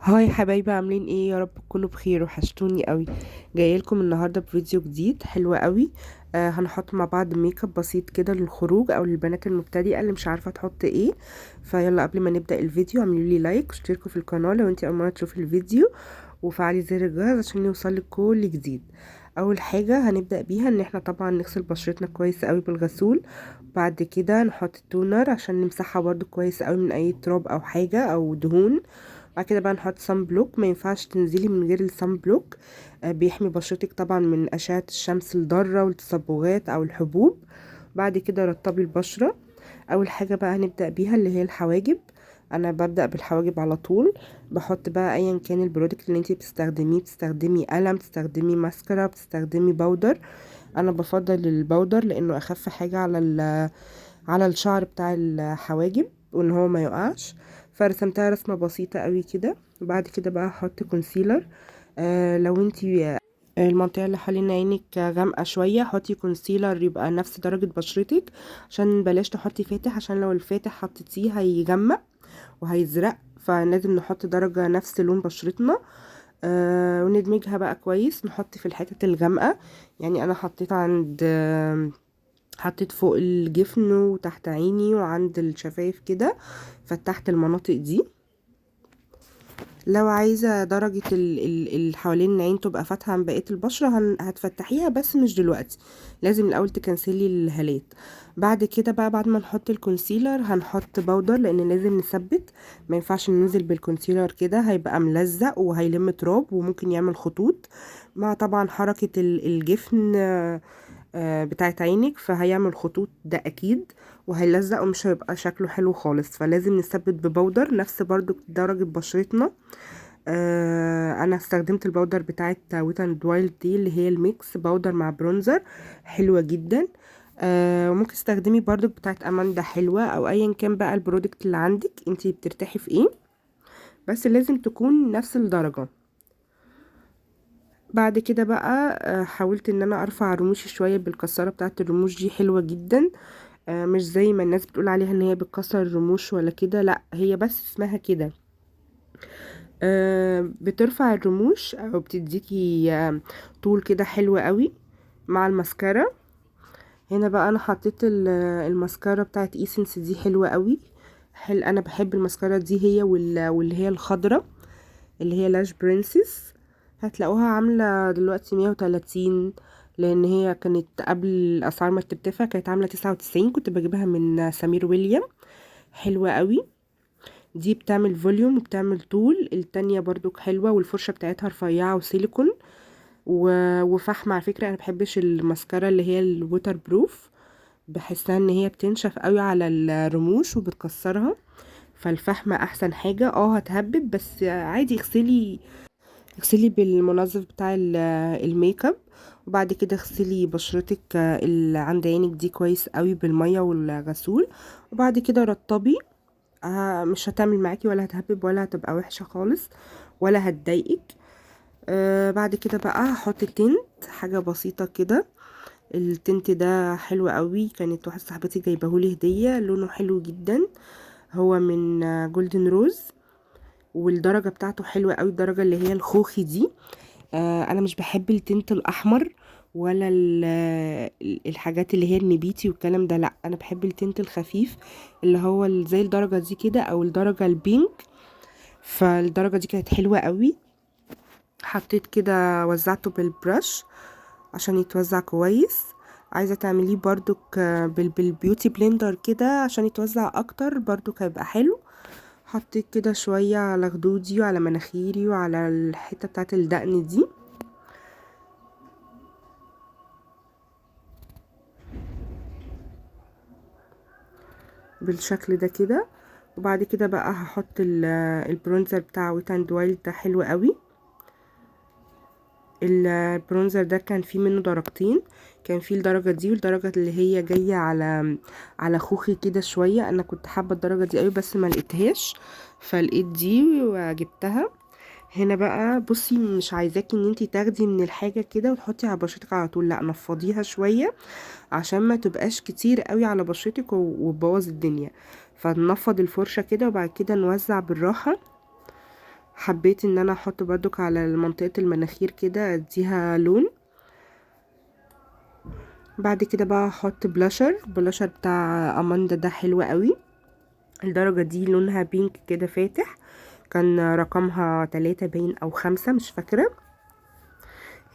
هاي حبايبي، عاملين ايه؟ يا رب تكونوا بخير، وحشتوني قوي. جايه لكم النهارده بفيديو جديد حلو قوي. هنحط مع بعض ميك اب بسيط كده للخروج او للبنات المبتدئه اللي مش عارفه تحط ايه. فيلا قبل ما نبدا الفيديو اعملوا لي لايك واشتركوا في القناه لو انت اول مره تشوفي الفيديو، وفعلي زر الجرس عشان يوصلك كل جديد. اول حاجه هنبدا بيها ان احنا طبعا نغسل بشرتنا كويس قوي بالغسول. بعد كده نحط التونر عشان نمسحها برضو كويس قوي من اي تراب او حاجه او دهون. بعد كده بقى نحط صن بلوك، ما ينفعش تنزلي من غير الصن بلوك. بيحمي بشرتك طبعا من اشعه الشمس الضاره والتصبغات او الحبوب. بعد كده رطبي البشره. اول حاجه بقى هنبدا بيها اللي هي الحواجب. انا ببدا بالحواجب على طول. بحط بقى ايا كان البرودكت اللي انتي بتستخدميه، بتستخدمي قلم، بتستخدمي ماسكارا، بتستخدمي باودر. انا بفضل الباودر لانه اخف حاجه على الشعر بتاع الحواجب وان هو ما يقعش. فرسمتها رسمة بسيطة قوي كده. بعد كده بقى هحط كونسيلر. لو انتي المنطقة اللي حوالين عينك غامقة شوية، حطي كونسيلر يبقى نفس درجة بشرتك، عشان بلاش تحطي فاتح، عشان لو الفاتح حطيتيه هيغمق وهيزرق، فلازم نحط درجة نفس لون بشرتنا. وندمجها بقى كويس، نحط في الحتت الغامقة. يعني انا حطيت فوق الجفن وتحت عيني وعند الشفايف كده، فتحت المناطق دي. لو عايزة درجة ال حوالين العين تبقى فاتحة عن بقية البشرة هتفتحيها، بس مش دلوقتي، لازم الأول تكنسلي الهالات. بعد كده بقى بعد ما نحط الكونسيلر هنحط باودر، لأن لازم نثبت. ما ينفعش ننزل بالكونسيلر كده، هيبقى ملزق وهيلم تراب وممكن يعمل خطوط مع طبعا حركة الجفن بتاعت عينك، فهيعمل خطوط ده اكيد، وهيلزق ومش هيبقى شكله حلو خالص. فلازم نثبت ببودر نفس برضو درجة بشرتنا. انا استخدمت البودر بتاعت ويت اند وايلد دي، اللي هي الميكس بودر مع برونزر، حلوة جدا. وممكن تستخدمي برضو بتاعت اماندا، حلوة، او ايا كان بقى البرودكت اللي عندك انتي بترتاحي في ايه، بس لازم تكون نفس الدرجة. بعد كده بقى حاولت ان انا ارفع رموشي شوية بالكسارة بتاعت الرموش دي، حلوة جدا. مش زي ما الناس بتقول عليها ان هي بتكسر الرموش ولا كده، لا هي بس اسمها كده. بترفع الرموش او بتديكي طول كده حلو قوي مع الماسكارا. هنا بقى انا حطيت الماسكارا بتاعت ايسنس دي، حلوة قوي. انا بحب الماسكارا دي، هي واللي هي الخضرة اللي هي لاش برنسس. هتلاقوها عاملة دلوقتي 130، لان هي كانت قبل الاسعار ما ترتفع كانت عاملة 99، كنت بجيبها من سمير ويليام. حلوة قوي. دي بتعمل فوليوم وبتعمل طول. التانية برضو حلوة، والفرشة بتاعتها رفيعة وسيليكون وفحم. على فكرة انا بحبش الماسكارا اللي هي الووتر بروف، بحسها ان هي بتنشف قوي على الرموش وبتكسرها. فالفحمة احسن حاجة. هتهبب بس عادي، اغسلي بالمنظف بتاع الميك اب. وبعد كده اغسلي بشرتك اللي عند عينك دي كويس قوي بالمية والغسول. وبعد كده رطبي. مش هتعمل معاكي ولا هتهبب ولا هتبقى وحشة خالص ولا هتضايقك. بعد كده بقى هحط تنت، حاجة بسيطة كده. التنت ده حلو قوي، كانت واحدة صاحبتي جايبهولي هدية، لونه حلو جدا. هو من جولدن روز، والدرجة بتاعته حلوة قوي، الدرجة اللي هي الخوخي دي. انا مش بحب التنت الاحمر ولا الحاجات اللي هي النبيتي والكلام ده، لا انا بحب التنت الخفيف اللي هو زي الدرجة دي كده او الدرجة البينك. فالدرجة دي كانت حلوة قوي. حطيت كده، وزعته بالبرش عشان يتوزع كويس. عايزة تعمليه برضو بالبيوتي بلندر كده عشان يتوزع اكتر، برضو هيبقى حلو. حطيت كده شوية على خدودي وعلى مناخيري وعلى الحتة بتاعت الدقن دي بالشكل ده كده. وبعد كده بقى هحط البرونزر بتاع ويت اند وايلد ده، حلو قوي. البرونزر ده كان فيه منه درجتين، كان فيه الدرجة دي والدرجة اللي هي جاية على خوخي كده شوية. انا كنت حابة الدرجة دي قوي بس ما لقيتهاش، فلقيت دي وجبتها. هنا بقى بصي، مش عايزاكي ان انتي تاخدي من الحاجة كده وتحطي على بشرتك على طول، لا نفضيها شوية عشان ما تبقاش كتير قوي على بشرتك وتبوظ الدنيا. فنفض الفرشة كده وبعد كده نوزع بالراحة. حبيت ان انا احط برضك على منطقة المناخير كده اديها لون. بعد كده بقى احط بلاشر بتاع اماندا، ده حلو قوي. الدرجة دي لونها بينك كده فاتح، كان رقمها 3 باين او 5 مش فاكرة.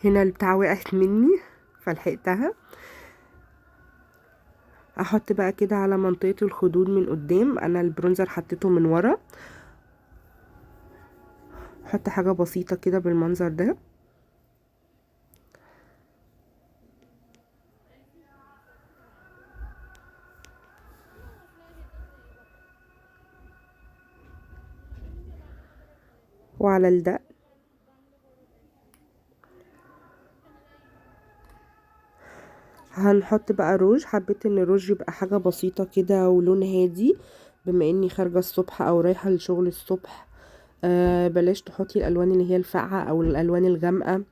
هنا البتاع وقعت مني فلحقتها. احط بقى كده على منطقة الخدود من قدام، انا البرونزر حطيته من ورا. احط حاجة بسيطة كده بالمنظر ده. وعلى الدق هنحط بقى روج. حبيت ان الروج يبقى حاجة بسيطة كده ولون هادي، بما اني خارجة الصبح او رايحة للشغل الصبح. بلاش تحطي الالوان اللي هي الفاقعة او الالوان الغامقة.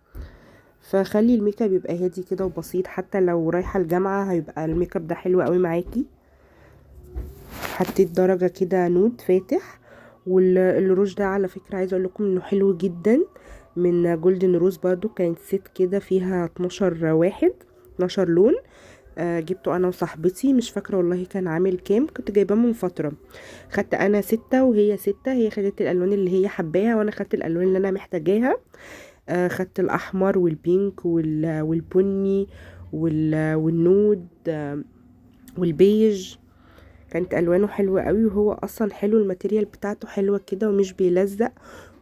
فخلي الميك اب يبقى هادي كده وبسيط، حتى لو رايحة الجامعة هيبقى الميك اب ده حلو قوي معاكي. حطيت درجة كده نود فاتح. والروج ده على فكرة عايزة اقول لكم انه حلو جدا، من جولدن روز برضو. كانت ست كده فيها 12 واحد، 12 لون. جبته انا وصاحبتي، مش فاكرة والله كان عامل كام، كنت جايباه من فترة. خدت انا 6 وهي 6، هي خدت الالوان اللي هي حباها وانا خدت الالوان اللي انا محتاجاها. خدت الاحمر والبينك والبني والنود والبيج. كانت الوانه حلوة قوي، وهو اصلا حلو، الماتيريال بتاعته حلوة كده ومش بيلزق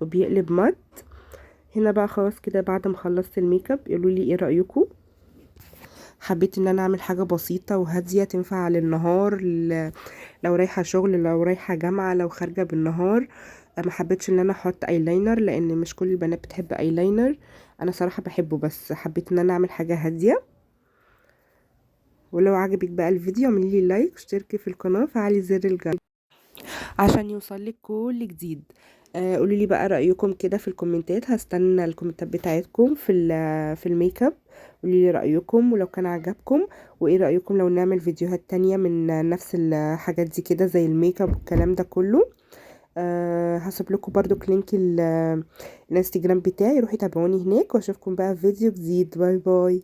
وبيقلب مات. هنا بقى خلاص كده بعد ما خلصت الميك اب قولوا لي ايه رأيكم. حبيت ان انا اعمل حاجة بسيطة وهادية تنفع للنهار، لو رايحة شغل، لو رايحة جامعة، لو خارجة بالنهار. ما حبيتش ان انا احط ايلاينر لان مش كل البنات بتحب ايلاينر. انا صراحة بحبه، بس حبيت ان انا اعمل حاجة هادية. ولو عجبك بقى الفيديو اعملي لي لايك واشتركي في القناة وفعلي زر الجرس عشان يوصلك كل جديد. قولوا لي بقى رأيكم كده في الكومنتات، هستنى الكومنتات بتاعتكم في الميك اب. قولوا لي رأيكم ولو كان عجبكم، وايه رأيكم لو نعمل فيديوهات تانية من نفس الحاجات دي كده زي الميك اب والكلام ده كله. هسيب لكم برضو لينك الانستجرام بتاعي، روحي تابعوني هناك واشوفكم بقى في فيديو جديد. باي باي.